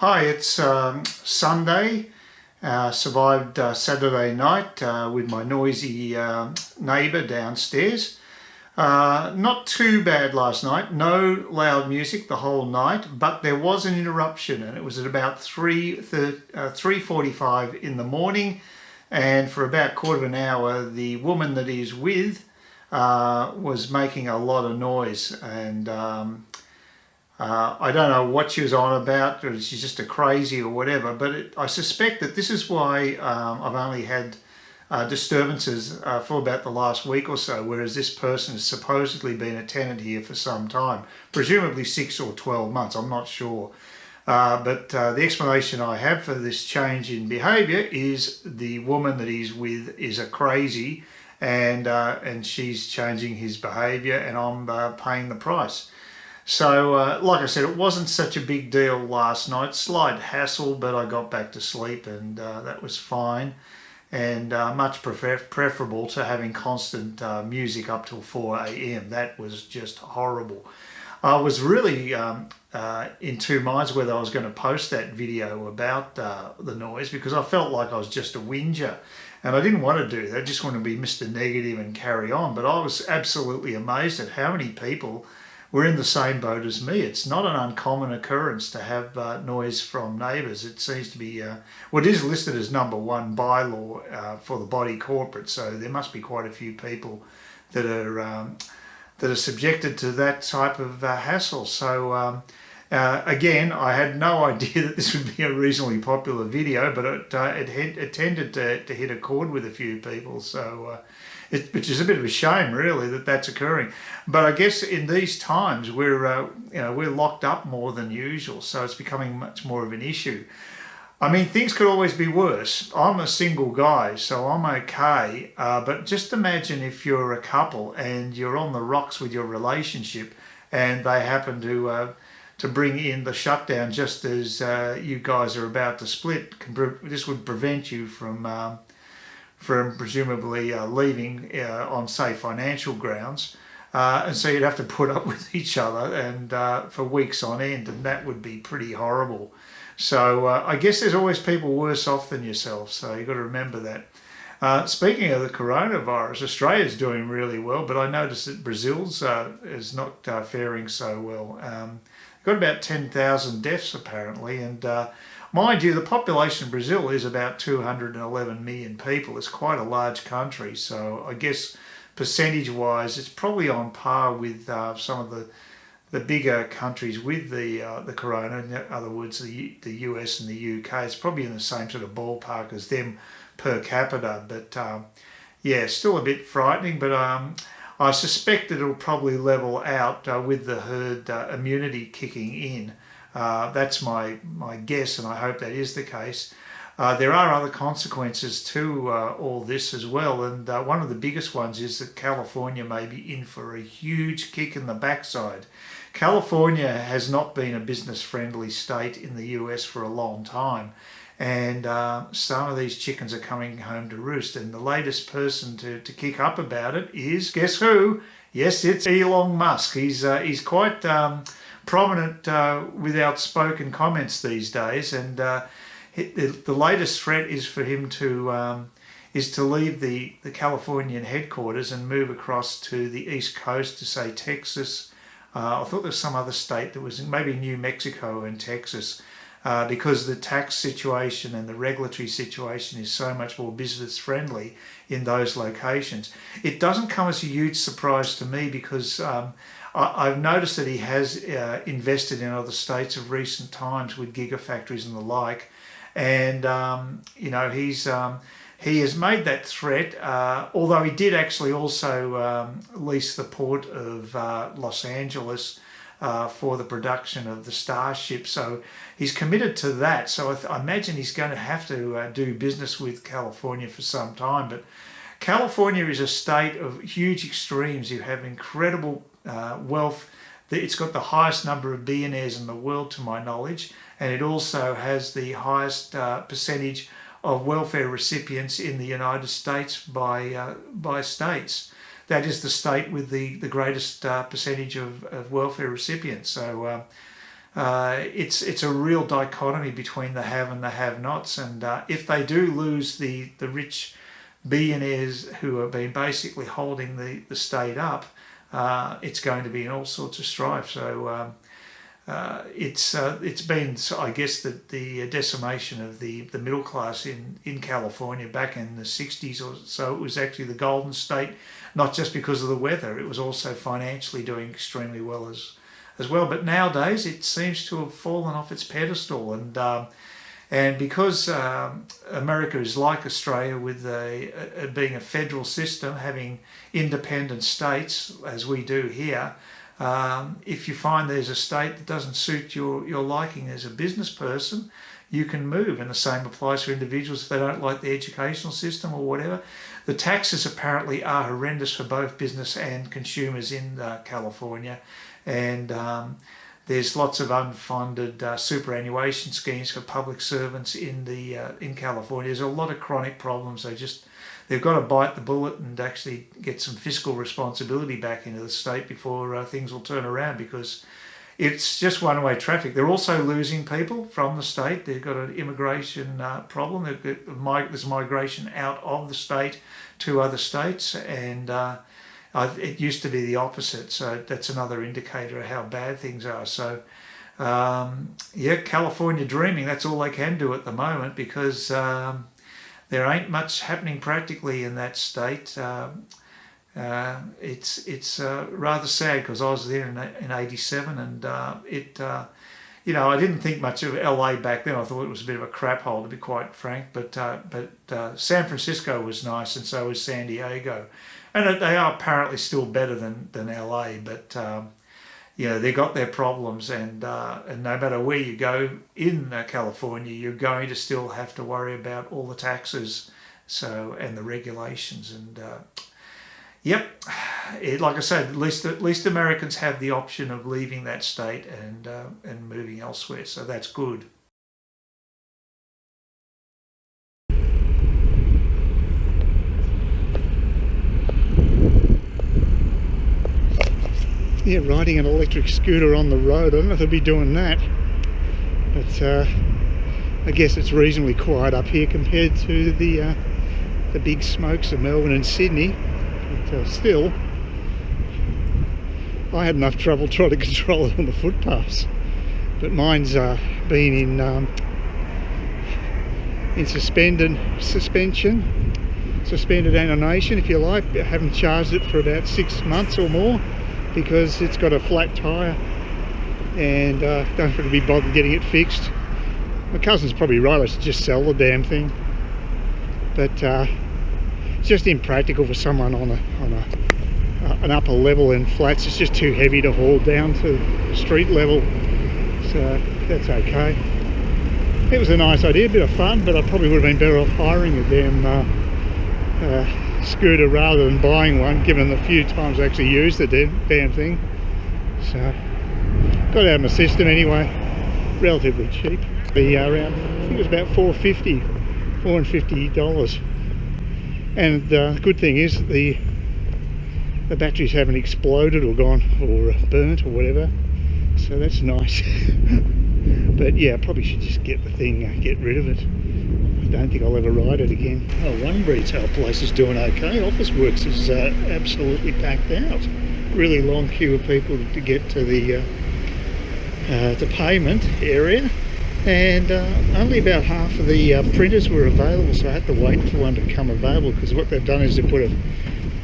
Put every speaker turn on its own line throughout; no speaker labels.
Hi, it's Sunday. Survived Saturday night with my noisy neighbour downstairs. Not too bad last night. No loud music the whole night, but there was an interruption, and it was at about 3:45 in the morning. And for about a quarter of an hour, the woman that he's with was making a lot of noise, and I don't know what she was on about, or she's just a crazy or whatever, but I suspect that this is why I've only had disturbances for about the last week or so, whereas this person has supposedly been a tenant here for some time, presumably 6 or 12 months, I'm not sure. But the explanation I have for this change in behaviour is the woman that he's with is a crazy, and she's changing his behaviour, and I'm paying the price. So, like I said, it wasn't such a big deal last night. Slight hassle, but I got back to sleep, and that was fine. And much preferable to having constant music up till 4 a.m. That was just horrible. I was really in two minds whether I was going to post that video about the noise, because I felt like I was just a whinger. And I didn't want to do that. I just wanted to be Mr. Negative and carry on. But I was absolutely amazed at how many people were in the same boat as me. It's not an uncommon occurrence to have noise from neighbours. It seems to be, well, it is listed as number one bylaw for the body corporate, so there must be quite a few people that are subjected to that type of hassle. So again, I had no idea that this would be a reasonably popular video, but it tended to hit a chord with a few people. So which is a bit of a shame, really, that that's occurring. But I guess in these times we're locked up more than usual, so it's becoming much more of an issue. I mean, things could always be worse. I'm a single guy, so I'm okay. But just imagine if you're a couple and you're on the rocks with your relationship, and they happen to bring in the shutdown just as you guys are about to split. This would prevent you from presumably leaving on, say, financial grounds. And so you'd have to put up with each other and for weeks on end, and that would be pretty horrible. So I guess there's always people worse off than yourself, so you've got to remember that. Speaking of the coronavirus, Australia's doing really well, but I noticed that Brazil's is not faring so well. Got about 10,000 deaths apparently, and mind you, the population of Brazil is about 211 million people. It's quite a large country, so I guess percentage-wise, it's probably on par with some of the bigger countries with the corona. In other words, the US and the UK. It's probably in the same sort of ballpark as them per capita. But yeah, still a bit frightening. But I suspect it'll probably level out with the herd immunity kicking in. That's my guess, and I hope that is the case. There are other consequences to all this as well, and one of the biggest ones is that California may be in for a huge kick in the backside. California has not been a business-friendly state in the US for a long time, and some of these chickens are coming home to roost, and the latest person to kick up about it is, guess who? Yes, it's Elon Musk. He's quite prominent with outspoken comments these days, and the latest threat is for him to leave the Californian headquarters and move across to the east coast to, say, Texas. I thought there was some other state that was maybe New Mexico and Texas, because the tax situation and the regulatory situation is so much more business friendly in those locations. It doesn't come as a huge surprise to me, because I've noticed that he has invested in other states of recent times with gigafactories and the like, and he has made that threat. Although he did actually also lease the port of Los Angeles for the production of the Starship, so he's committed to that. So I imagine he's going to have to do business with California for some time. But California is a state of huge extremes. You have incredible wealth. It's got the highest number of billionaires in the world, to my knowledge, and it also has the highest percentage of welfare recipients in the United States by states. That is the state with the greatest percentage of welfare recipients. So it's a real dichotomy between the have and the have-nots, and if they do lose the rich billionaires who have been basically holding the state up, it's going to be in all sorts of strife. So it's been, I guess, the decimation of the middle class in California back in the 60s or so. It was actually the golden state, not just because of the weather, it was also financially doing extremely well as well. But nowadays it seems to have fallen off its pedestal, and because America is like Australia with being a federal system, having independent states as we do here, if you find there's a state that doesn't suit your liking as a business person, you can move, and the same applies for individuals if they don't like the educational system or whatever. The taxes apparently are horrendous for both business and consumers in California, and there's lots of unfunded superannuation schemes for public servants in California. There's a lot of chronic problems. They've got to bite the bullet and actually get some fiscal responsibility back into the state before things will turn around, because it's just one-way traffic. They're also losing people from the state. They've got an immigration problem. There's migration out of the state to other states, and it used to be the opposite. So that's another indicator of how bad things are. So California dreaming, that's all they can do at the moment, because there ain't much happening practically in that state. It's rather sad, because I was there in '87, and I didn't think much of LA back then. I thought it was a bit of a crap hole, to be quite frank. But San Francisco was nice, and so was San Diego, and they are apparently still better than LA. But they got their problems, and no matter where you go in California, you're going to still have to worry about all the taxes, and the regulations, and like I said, at least Americans have the option of leaving that state and moving elsewhere, so that's good. Yeah, riding an electric scooter on the road. I don't know if I'll be doing that, but I guess it's reasonably quiet up here compared to the big smokes of Melbourne and Sydney. But still, I had enough trouble trying to control it on the footpaths. But mine's been in suspended animation, if you like. I haven't charged it for about 6 months or more, because it's got a flat tyre, and don't want to be bothered getting it fixed. My cousin's probably right, I should just sell the damn thing. But it's just impractical for someone on an upper level in flats. It's just too heavy to haul down to street level, so that's okay. It was a nice idea, a bit of fun, but I probably would have been better off hiring a damn scooter rather than buying one, given the few times I actually used the damn thing. So got out of my system anyway, relatively cheap. Around, I think it was about $450, and the good thing is the batteries haven't exploded or gone or burnt or whatever, so that's nice. But yeah, I probably should just get the thing, get rid of it. I don't think I'll ever ride it again. Oh, one retail place is doing okay. Officeworks is absolutely packed out. Really long queue of people to get to the payment area, and only about half of the printers were available, so I had to wait for one to become available, because what they've done is they put a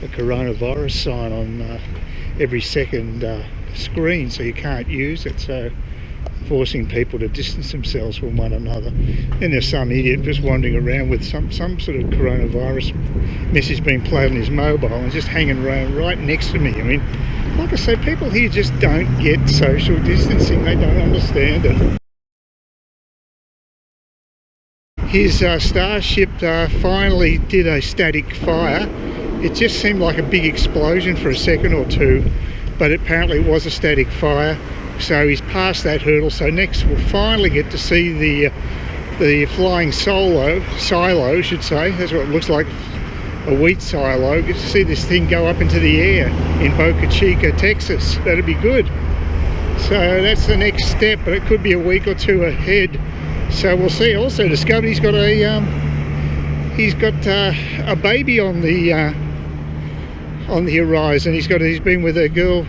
coronavirus sign on every second screen, so you can't use it, so forcing people to distance themselves from one another. Then there's some idiot just wandering around with some sort of coronavirus message being played on his mobile and just hanging around right next to me. I mean, like I say, people here just don't get social distancing. They don't understand it. His Starship finally did a static fire. It just seemed like a big explosion for a second or two, but apparently it was a static fire. So he's passed that hurdle, so next we'll finally get to see the flying silo, I should say. That's what it looks like, a wheat silo. Get to see this thing go up into the air in Boca Chica, Texas. That'd be good. So that's the next step, but it could be a week or two ahead. So we'll see. Also discovered he's got a baby on the horizon. He's been with a girl,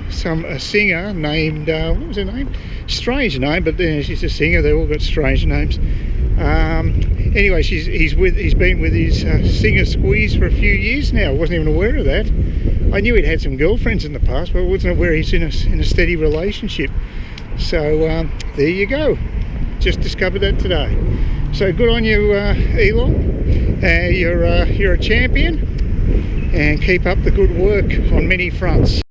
a singer named what was her name? Strange name, but then she's a singer. They all got strange names. Anyway, he's been with his singer Squeeze for a few years now. I wasn't even aware of that. I knew he'd had some girlfriends in the past, but I wasn't aware he's in a steady relationship. So there you go. Just discovered that today. So good on you, Elon. You're a champion, and keep up the good work on many fronts.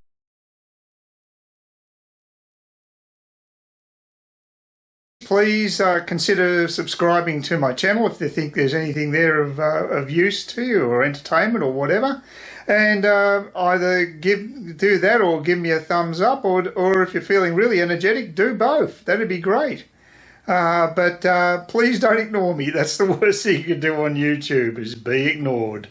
Please consider subscribing to my channel if you think there's anything there of use to you, or entertainment or whatever. And either do that or give me a thumbs up, or if you're feeling really energetic, do both. That'd be great. But please don't ignore me. That's the worst thing you can do on YouTube, is be ignored.